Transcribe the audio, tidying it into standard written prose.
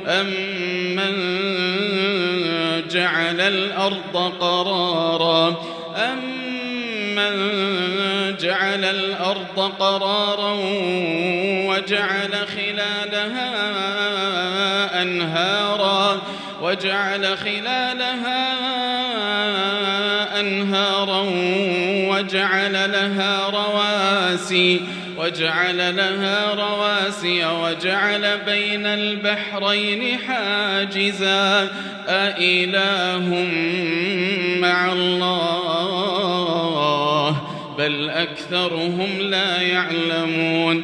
أَمَّنْ جَعَلَ الْأَرْضَ قَرَارًا وَجَعَلَ خِلَالَهَا أَنْهَارًا وَجَعَلَ لَهَا رواسي وَجَعَلَ بَيْنَ الْبَحْرَيْنِ حَاجِزًا أَإِلَٰهٌ مَّعَ اللَّهِ ۚ بَلْ أَكْثَرُهُمْ لَا يَعْلَمُونَ.